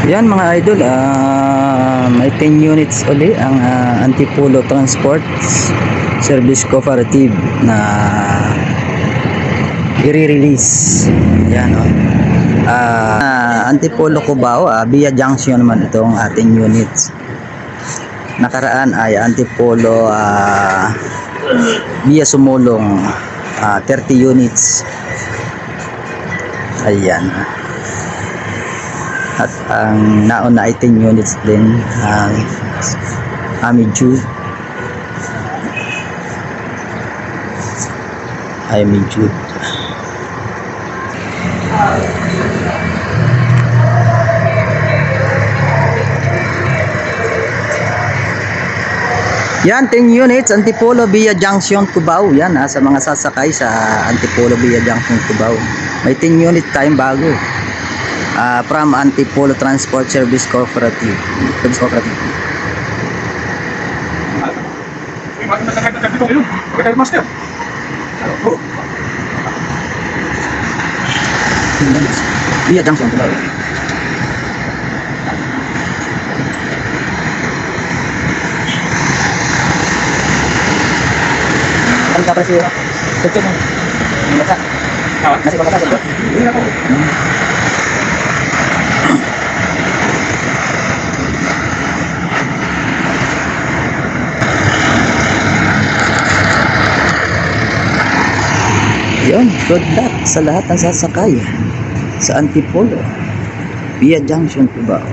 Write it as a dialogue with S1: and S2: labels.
S1: Yan mga idol, may 10 units uli ang Antipolo Transport Service Cooperative na i-release. Yan o. Antipolo Cubao, Via Junction naman itong ating units. Nakaraan ay Antipolo Via Sumulong, 30 units. Ayan. At ang nauna ay 10 units din ang Ami Jude. Ami Jude. Yan, 10 units, Antipolo Via Junction, Cubao. Yan, sa mga sasakay sa Antipolo Via Junction, Cubao. May 10 unit tayong bago. From Antipolo Transport Service Cooperative. Service Cooperative.
S2: Master.
S1: Via Junction, Cubao. Ano ka presyo? Tutup mo. Nasa. Nasa ba ka? Yun, good luck sa lahat ng sasakay sa Antipolo Via Junction, Cubao.